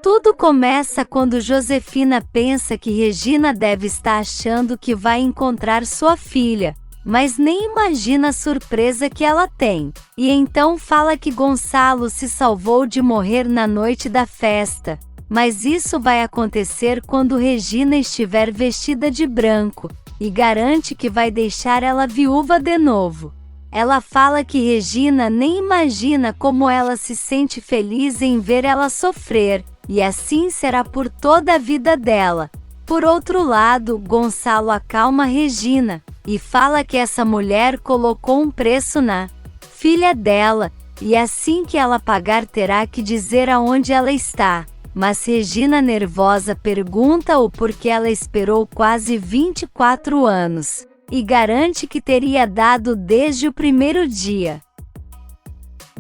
Tudo começa quando Josefina pensa que Regina deve estar achando que vai encontrar sua filha, mas nem imagina a surpresa que ela tem. E então fala que Gonçalo se salvou de morrer na noite da festa. Mas isso vai acontecer quando Regina estiver vestida de branco, e garante que vai deixar ela viúva de novo. Ela fala que Regina nem imagina como ela se sente feliz em ver ela sofrer, e assim será por toda a vida dela. Por outro lado, Gonçalo acalma Regina, e fala que essa mulher colocou um preço na filha dela, e assim que ela pagar terá que dizer aonde ela está. Mas Regina, nervosa, pergunta o porquê ela esperou quase 24 anos, e garante que teria dado desde o primeiro dia.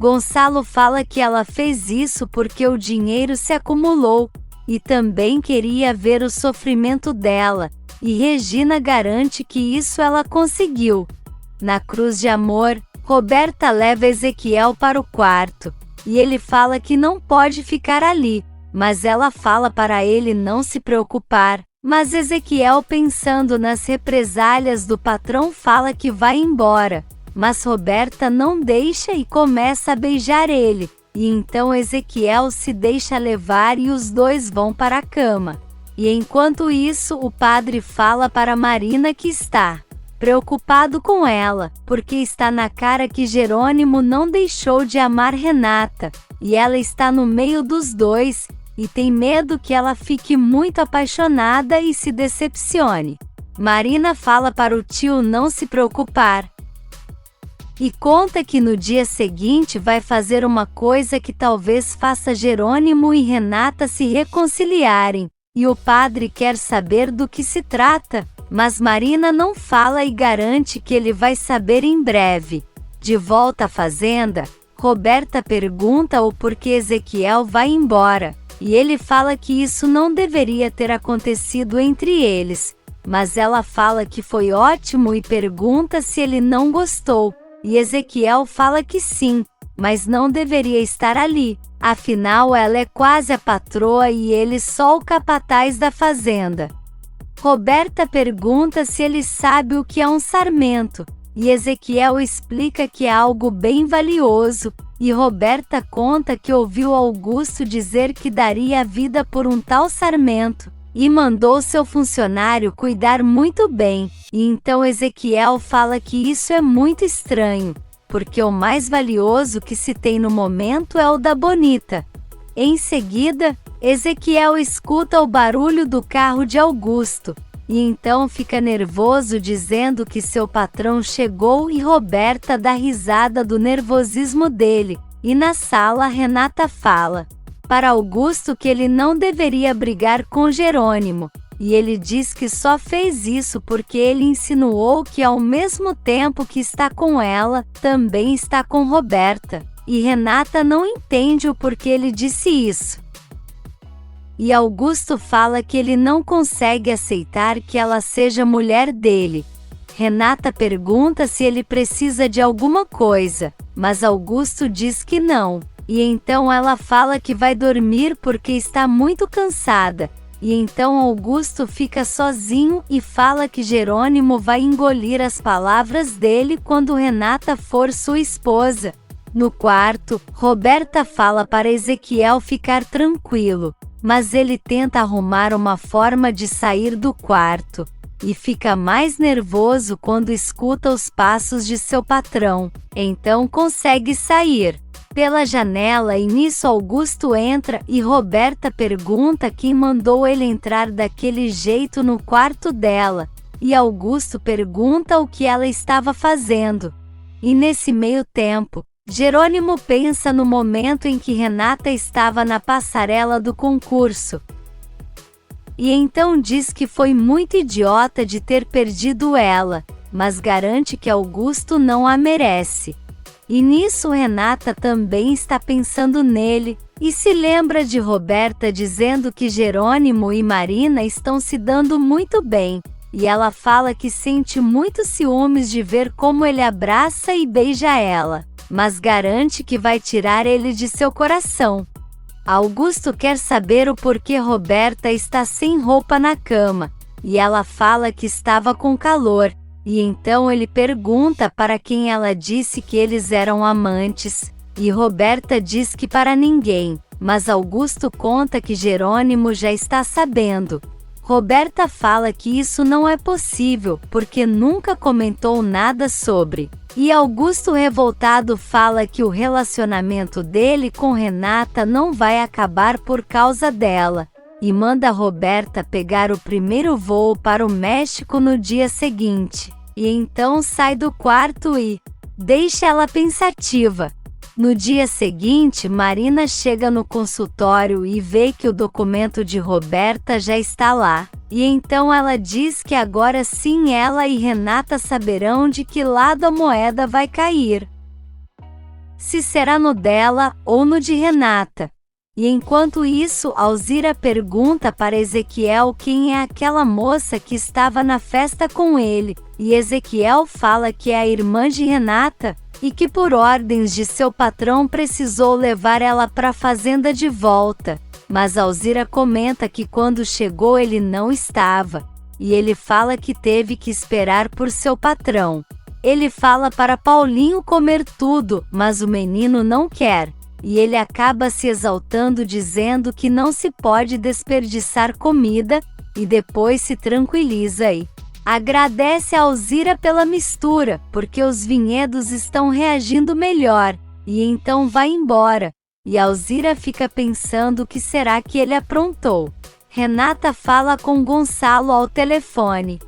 Gonçalo fala que ela fez isso porque o dinheiro se acumulou, e também queria ver o sofrimento dela, e Regina garante que isso ela conseguiu. Na cruz de amor, Roberta leva Ezequiel para o quarto, e ele fala que não pode ficar ali, mas ela fala para ele não se preocupar. Mas Ezequiel, pensando nas represálias do patrão, fala que vai embora. Mas Roberta não deixa e começa a beijar ele. E então Ezequiel se deixa levar e os dois vão para a cama. E enquanto isso, o padre fala para Marina que está preocupado com ela, porque está na cara que Jerônimo não deixou de amar Renata, e ela está no meio dos dois, e tem medo que ela fique muito apaixonada e se decepcione. Marina fala para o tio não se preocupar, e conta que no dia seguinte vai fazer uma coisa que talvez faça Jerônimo e Renata se reconciliarem, e o padre quer saber do que se trata, mas Marina não fala e garante que ele vai saber em breve. De volta à fazenda, Roberta pergunta o porquê Ezequiel vai embora, e ele fala que isso não deveria ter acontecido entre eles, mas ela fala que foi ótimo e pergunta se ele não gostou, e Ezequiel fala que sim, mas não deveria estar ali, afinal ela é quase a patroa e ele só o capataz da fazenda. Roberta pergunta se ele sabe o que é um sarmento, e Ezequiel explica que é algo bem valioso, e Roberta conta que ouviu Augusto dizer que daria a vida por um tal sarmento, e mandou seu funcionário cuidar muito bem, e então Ezequiel fala que isso é muito estranho, porque o mais valioso que se tem no momento é o da Bonita. Em seguida, Ezequiel escuta o barulho do carro de Augusto, e então fica nervoso dizendo que seu patrão chegou, e Roberta dá risada do nervosismo dele, e na sala Renata fala para Augusto que ele não deveria brigar com Jerônimo, e ele diz que só fez isso porque ele insinuou que ao mesmo tempo que está com ela, também está com Roberta, e Renata não entende o porquê ele disse isso. E Augusto fala que ele não consegue aceitar que ela seja mulher dele. Renata pergunta se ele precisa de alguma coisa, mas Augusto diz que não, e então ela fala que vai dormir porque está muito cansada, e então Augusto fica sozinho e fala que Jerônimo vai engolir as palavras dele quando Renata for sua esposa. No quarto, Roberta fala para Ezequiel ficar tranquilo, mas ele tenta arrumar uma forma de sair do quarto, e fica mais nervoso quando escuta os passos de seu patrão, então consegue sair pela janela e nisso Augusto entra e Roberta pergunta quem mandou ele entrar daquele jeito no quarto dela, e Augusto pergunta o que ela estava fazendo. E nesse meio tempo, Jerônimo pensa no momento em que Renata estava na passarela do concurso. E então diz que foi muito idiota de ter perdido ela, mas garante que Augusto não a merece. E nisso Renata também está pensando nele, e se lembra de Roberta dizendo que Jerônimo e Marina estão se dando muito bem, e ela fala que sente muitos ciúmes de ver como ele abraça e beija ela, mas garante que vai tirar ele de seu coração. Augusto quer saber o porquê Roberta está sem roupa na cama, e ela fala que estava com calor, e então ele pergunta para quem ela disse que eles eram amantes, e Roberta diz que para ninguém, mas Augusto conta que Jerônimo já está sabendo. Roberta fala que isso não é possível, porque nunca comentou nada sobre. E Augusto revoltado fala que o relacionamento dele com Renata não vai acabar por causa dela, e manda Roberta pegar o primeiro voo para o México no dia seguinte. E então sai do quarto e deixa ela pensativa. No dia seguinte, Marina chega no consultório e vê que o documento de Roberta já está lá. E então ela diz que agora sim ela e Renata saberão de que lado a moeda vai cair. Se será no dela ou no de Renata. E enquanto isso, Alzira pergunta para Ezequiel quem é aquela moça que estava na festa com ele. E Ezequiel fala que é a irmã de Renata, e que por ordens de seu patrão precisou levar ela para a fazenda de volta. Mas Alzira comenta que quando chegou ele não estava, e ele fala que teve que esperar por seu patrão. Ele fala para Paulinho comer tudo, mas o menino não quer, e ele acaba se exaltando dizendo que não se pode desperdiçar comida, e depois se tranquiliza e agradece a Alzira pela mistura, porque os vinhedos estão reagindo melhor, e então vai embora. E Alzira fica pensando o que será que ele aprontou. Renata fala com Gonçalo ao telefone.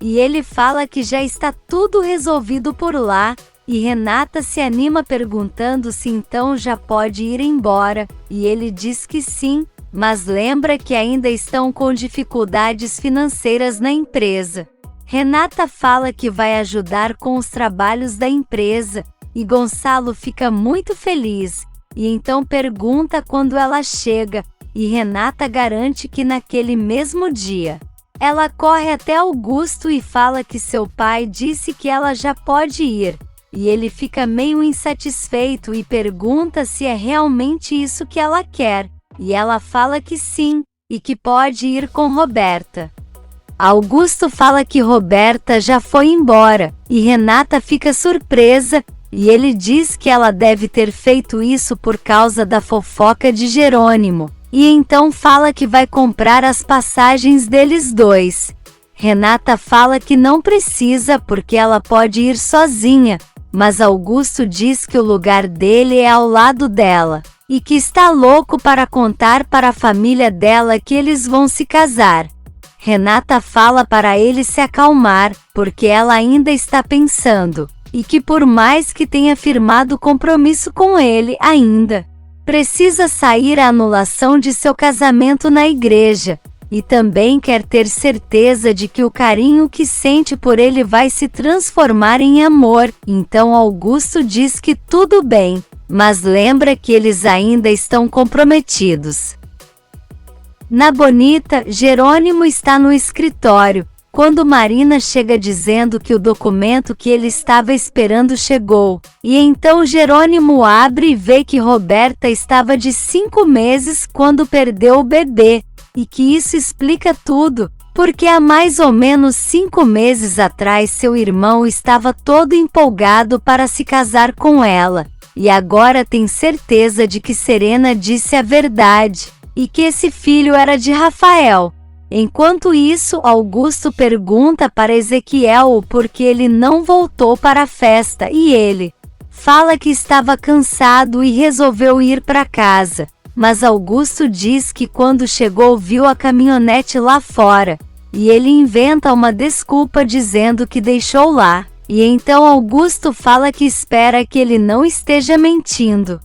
E ele fala que já está tudo resolvido por lá, e Renata se anima perguntando se então já pode ir embora, e ele diz que sim, mas lembra que ainda estão com dificuldades financeiras na empresa. Renata fala que vai ajudar com os trabalhos da empresa, e Gonçalo fica muito feliz, e então pergunta quando ela chega, e Renata garante que naquele mesmo dia. Ela corre até Augusto e fala que seu pai disse que ela já pode ir, e ele fica meio insatisfeito e pergunta se é realmente isso que ela quer. E ela fala que sim, e que pode ir com Roberta. Augusto fala que Roberta já foi embora, e Renata fica surpresa, e ele diz que ela deve ter feito isso por causa da fofoca de Jerônimo, e então fala que vai comprar as passagens deles dois. Renata fala que não precisa porque ela pode ir sozinha, mas Augusto diz que o lugar dele é ao lado dela. E que está louco para contar para a família dela que eles vão se casar. Renata fala para ele se acalmar, porque ela ainda está pensando, e que por mais que tenha firmado compromisso com ele ainda, precisa sair a anulação de seu casamento na igreja, e também quer ter certeza de que o carinho que sente por ele vai se transformar em amor. Então Augusto diz que tudo bem, mas lembra que eles ainda estão comprometidos. Na Bonita, Jerônimo está no escritório, quando Marina chega dizendo que o documento que ele estava esperando chegou, e então Jerônimo abre e vê que Roberta estava de 5 meses quando perdeu o bebê, e que isso explica tudo, porque há mais ou menos 5 meses atrás seu irmão estava todo empolgado para se casar com ela. E agora tem certeza de que Serena disse a verdade, e que esse filho era de Rafael. Enquanto isso, Augusto pergunta para Ezequiel o porquê ele não voltou para a festa e ele fala que estava cansado e resolveu ir para casa. Mas Augusto diz que quando chegou viu a caminhonete lá fora, e ele inventa uma desculpa dizendo que deixou lá. E então Augusto fala que espera que ele não esteja mentindo,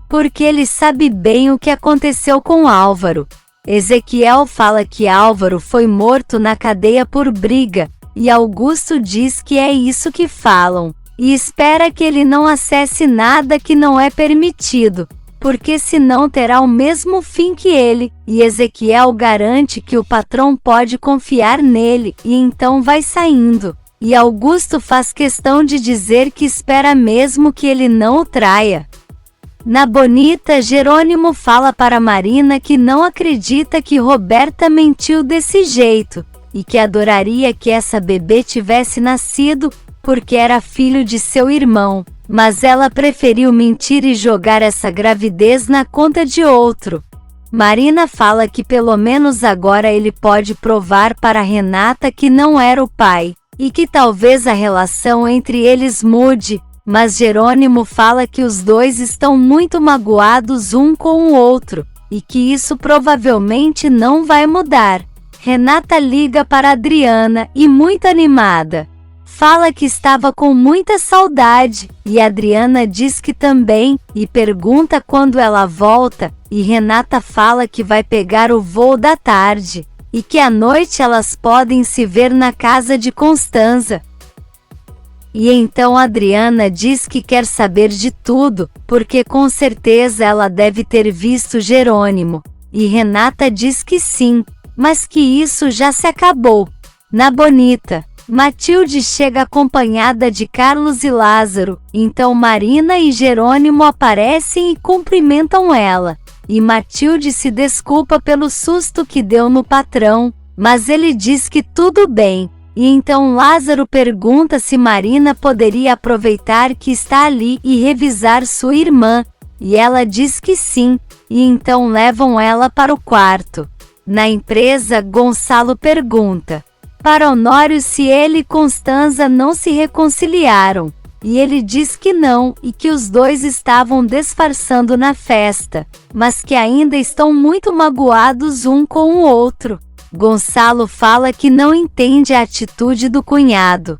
porque ele sabe bem o que aconteceu com Álvaro. Ezequiel fala que Álvaro foi morto na cadeia por briga, e Augusto diz que é isso que falam, e espera que ele não acesse nada que não é permitido, porque senão terá o mesmo fim que ele, e Ezequiel garante que o patrão pode confiar nele, e então vai saindo. E Augusto faz questão de dizer que espera mesmo que ele não o traia. Na Bonita, Jerônimo fala para Marina que não acredita que Roberta mentiu desse jeito, e que adoraria que essa bebê tivesse nascido, porque era filho de seu irmão, mas ela preferiu mentir e jogar essa gravidez na conta de outro. Marina fala que pelo menos agora ele pode provar para Renata que não era o pai, e que talvez a relação entre eles mude, mas Jerônimo fala que os dois estão muito magoados um com o outro, e que isso provavelmente não vai mudar. Renata liga para Adriana e, muito animada, fala que estava com muita saudade, e Adriana diz que também, e pergunta quando ela volta, e Renata fala que vai pegar o voo da tarde, e que à noite elas podem se ver na casa de Constanza. E então Adriana diz que quer saber de tudo, porque com certeza ela deve ter visto Jerônimo, e Renata diz que sim, mas que isso já se acabou. Na Bonita, Matilde chega acompanhada de Carlos e Lázaro, então Marina e Jerônimo aparecem e cumprimentam ela, e Matilde se desculpa pelo susto que deu no patrão, mas ele diz que tudo bem. E então Lázaro pergunta se Marina poderia aproveitar que está ali e revisar sua irmã, e ela diz que sim, e então levam ela para o quarto. Na empresa, Gonçalo pergunta para Honório se ele e Constanza não se reconciliaram, e ele diz que não, e que os dois estavam disfarçando na festa, mas que ainda estão muito magoados um com o outro. Gonçalo fala que não entende a atitude do cunhado.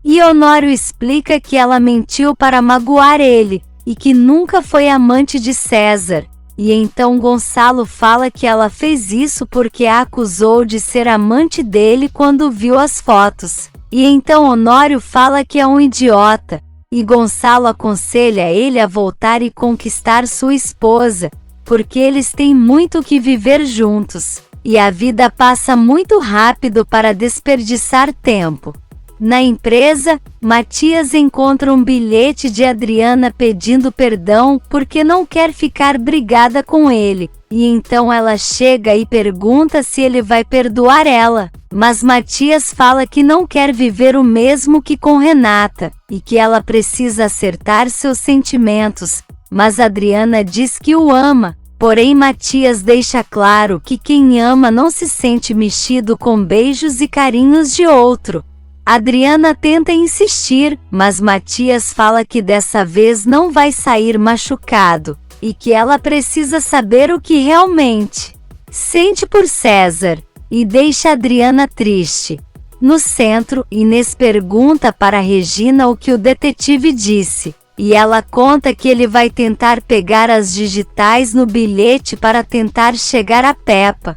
E Honório explica que ela mentiu para magoar ele, e que nunca foi amante de César. E então Gonçalo fala que ela fez isso porque a acusou de ser amante dele quando viu as fotos. E então Honório fala que é um idiota, e Gonçalo aconselha ele a voltar e conquistar sua esposa, porque eles têm muito que viver juntos. E a vida passa muito rápido para desperdiçar tempo. Na empresa, Matias encontra um bilhete de Adriana pedindo perdão porque não quer ficar brigada com ele, e então ela chega e pergunta se ele vai perdoar ela, mas Matias fala que não quer viver o mesmo que com Renata, e que ela precisa acertar seus sentimentos, mas Adriana diz que o ama. Porém, Matias deixa claro que quem ama não se sente mexido com beijos e carinhos de outro. Adriana tenta insistir, mas Matias fala que dessa vez não vai sair machucado, e que ela precisa saber o que realmente sente por César, e deixa Adriana triste. No centro, Inês pergunta para Regina o que o detetive disse. E ela conta que ele vai tentar pegar as digitais no bilhete para tentar chegar a Peppa.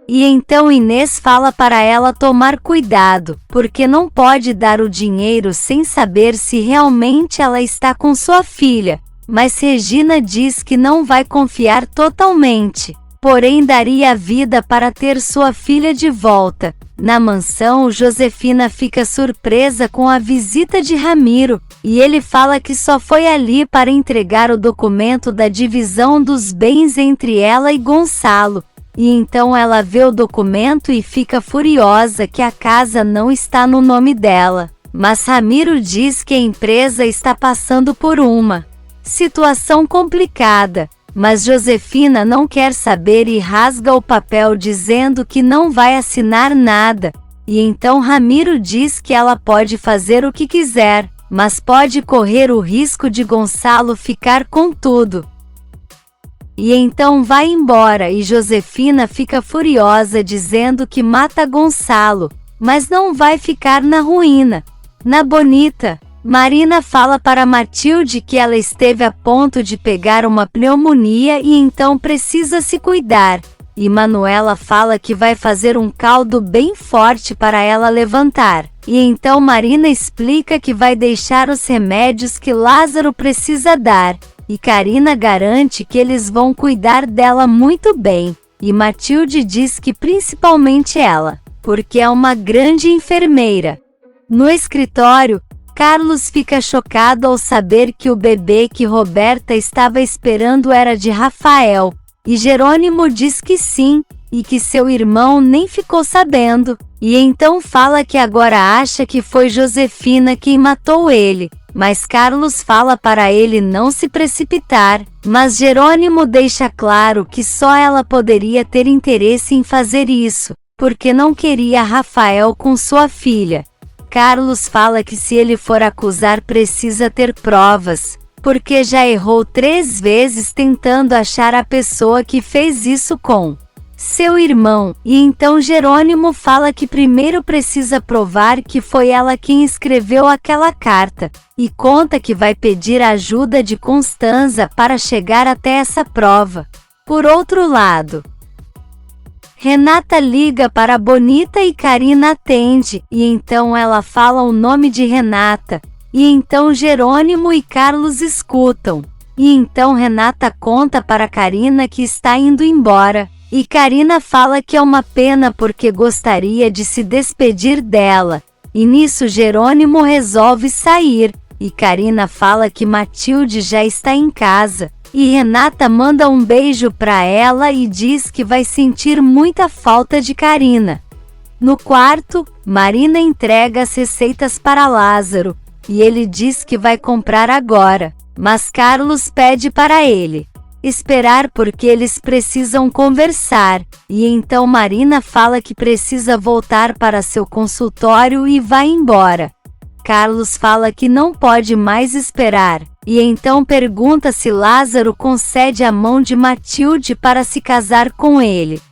E então Inês fala para ela tomar cuidado, porque não pode dar o dinheiro sem saber se realmente ela está com sua filha. Mas Regina diz que não vai confiar totalmente, porém daria a vida para ter sua filha de volta. Na mansão, Josefina fica surpresa com a visita de Ramiro, e ele fala que só foi ali para entregar o documento da divisão dos bens entre ela e Gonçalo. E então ela vê o documento e fica furiosa que a casa não está no nome dela. Mas Ramiro diz que a empresa está passando por uma situação complicada. Mas Josefina não quer saber e rasga o papel dizendo que não vai assinar nada. E então Ramiro diz que ela pode fazer o que quiser, mas pode correr o risco de Gonçalo ficar com tudo. E então vai embora e Josefina fica furiosa dizendo que mata Gonçalo, mas não vai ficar na ruína. Na Bonita, Marina fala para Matilde que ela esteve a ponto de pegar uma pneumonia e então precisa se cuidar. E Manuela fala que vai fazer um caldo bem forte para ela levantar. E então Marina explica que vai deixar os remédios que Lázaro precisa dar. E Karina garante que eles vão cuidar dela muito bem. E Matilde diz que principalmente ela, porque é uma grande enfermeira. No escritório, Carlos fica chocado ao saber que o bebê que Roberta estava esperando era de Rafael, e Jerônimo diz que sim, e que seu irmão nem ficou sabendo, e então fala que agora acha que foi Josefina quem matou ele, mas Carlos fala para ele não se precipitar, mas Jerônimo deixa claro que só ela poderia ter interesse em fazer isso, porque não queria Rafael com sua filha. Carlos fala que se ele for acusar precisa ter provas, porque já errou 3 vezes tentando achar a pessoa que fez isso com seu irmão, e então Jerônimo fala que primeiro precisa provar que foi ela quem escreveu aquela carta, e conta que vai pedir a ajuda de Constanza para chegar até essa prova. Por outro lado, Renata liga para Bonita e Karina atende, e então ela fala o nome de Renata, e então Jerônimo e Carlos escutam, e então Renata conta para Karina que está indo embora. E Karina fala que é uma pena porque gostaria de se despedir dela, e nisso Jerônimo resolve sair, e Karina fala que Matilde já está em casa, e Renata manda um beijo para ela e diz que vai sentir muita falta de Karina. No quarto, Marina entrega as receitas para Lázaro, e ele diz que vai comprar agora, mas Carlos pede para ele esperar porque eles precisam conversar, e então Marina fala que precisa voltar para seu consultório e vai embora. Carlos fala que não pode mais esperar, e então pergunta se Lázaro concede a mão de Matilde para se casar com ele.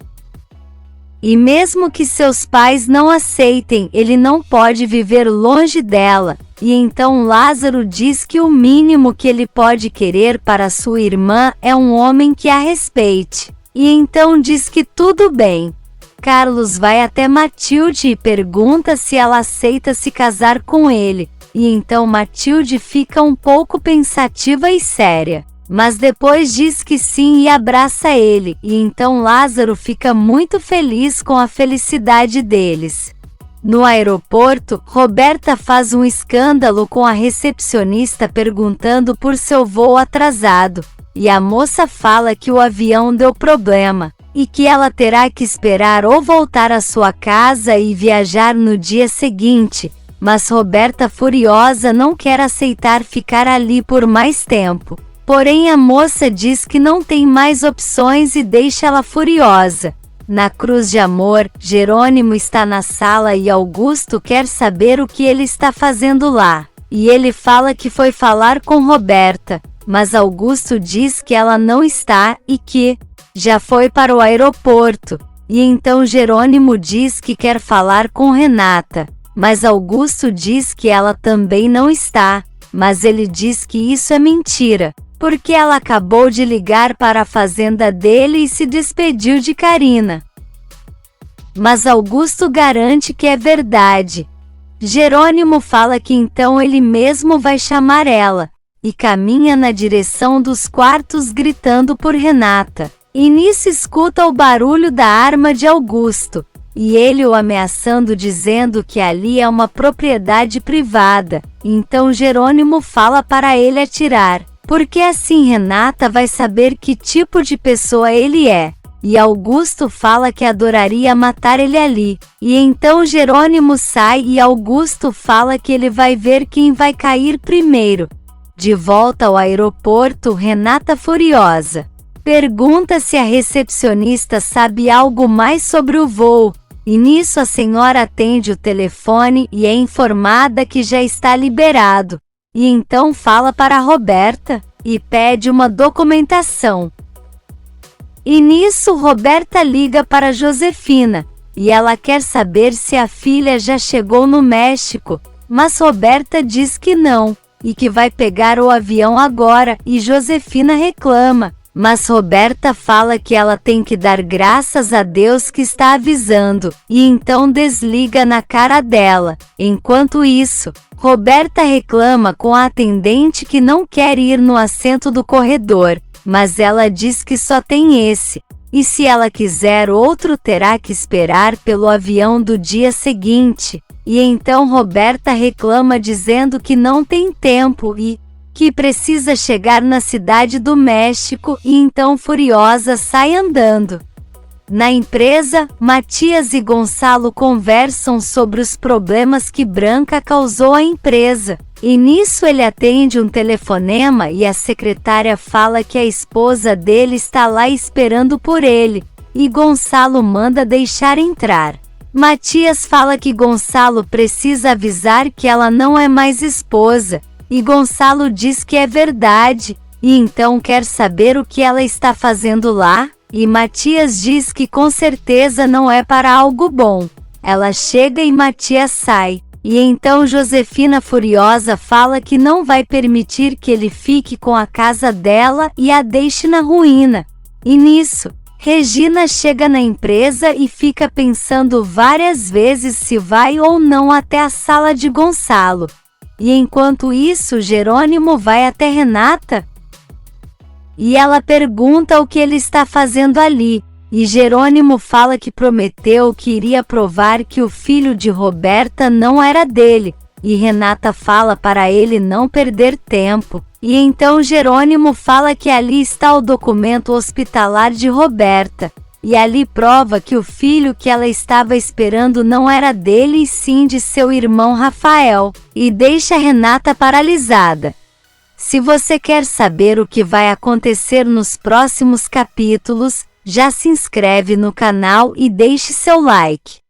E mesmo que seus pais não aceitem, ele não pode viver longe dela, e então Lázaro diz que o mínimo que ele pode querer para sua irmã é um homem que a respeite, e então diz que tudo bem. Carlos vai até Matilde e pergunta se ela aceita se casar com ele, e então Matilde fica um pouco pensativa e séria, mas depois diz que sim e abraça ele, e então Lázaro fica muito feliz com a felicidade deles. No aeroporto, Roberta faz um escândalo com a recepcionista perguntando por seu voo atrasado, e a moça fala que o avião deu problema, e que ela terá que esperar ou voltar à sua casa e viajar no dia seguinte, mas Roberta, furiosa, não quer aceitar ficar ali por mais tempo. Porém a moça diz que não tem mais opções e deixa ela furiosa. Na Cruz de Amor, Jerônimo está na sala e Augusto quer saber o que ele está fazendo lá. E ele fala que foi falar com Roberta, mas Augusto diz que ela não está e que já foi para o aeroporto. E então Jerônimo diz que quer falar com Renata, mas Augusto diz que ela também não está, mas ele diz que isso é mentira, porque ela acabou de ligar para a fazenda dele e se despediu de Karina. Mas Augusto garante que é verdade. Jerônimo fala que então ele mesmo vai chamar ela, e caminha na direção dos quartos gritando por Renata. E nisso escuta o barulho da arma de Augusto, e ele o ameaçando dizendo que ali é uma propriedade privada. Então Jerônimo fala para ele atirar, porque assim Renata vai saber que tipo de pessoa ele é. E Augusto fala que adoraria matar ele ali. E então Jerônimo sai e Augusto fala que ele vai ver quem vai cair primeiro. De volta ao aeroporto, Renata, furiosa, pergunta se a recepcionista sabe algo mais sobre o voo. E nisso a senhora atende o telefone e é informada que já está liberado. E então fala para Roberta e pede uma documentação. E nisso Roberta liga para Josefina, e ela quer saber se a filha já chegou no México, mas Roberta diz que não, e que vai pegar o avião agora, e Josefina reclama, mas Roberta fala que ela tem que dar graças a Deus que está avisando, e então desliga na cara dela. Enquanto isso, Roberta reclama com a atendente que não quer ir no assento do corredor, mas ela diz que só tem esse, e se ela quiser outro terá que esperar pelo avião do dia seguinte. E então Roberta reclama dizendo que não tem tempo e que precisa chegar na cidade do México, e então furiosa sai andando. Na empresa, Matias e Gonçalo conversam sobre os problemas que Branca causou à empresa. E nisso ele atende um telefonema e a secretária fala que a esposa dele está lá esperando por ele, e Gonçalo manda deixar entrar. Matias fala que Gonçalo precisa avisar que ela não é mais esposa, e Gonçalo diz que é verdade, e então quer saber o que ela está fazendo lá, e Matias diz que com certeza não é para algo bom. Ela chega e Matias sai. E então Josefina furiosa fala que não vai permitir que ele fique com a casa dela e a deixe na ruína. E nisso, Regina chega na empresa e fica pensando várias vezes se vai ou não até a sala de Gonçalo. E enquanto isso, Jerônimo vai até Renata e ela pergunta o que ele está fazendo ali. E Jerônimo fala que prometeu que iria provar que o filho de Roberta não era dele, e Renata fala para ele não perder tempo. E então Jerônimo fala que ali está o documento hospitalar de Roberta, e ali prova que o filho que ela estava esperando não era dele e sim de seu irmão Rafael, e deixa Renata paralisada. Se você quer saber o que vai acontecer nos próximos capítulos, já se inscreve no canal e deixe seu like.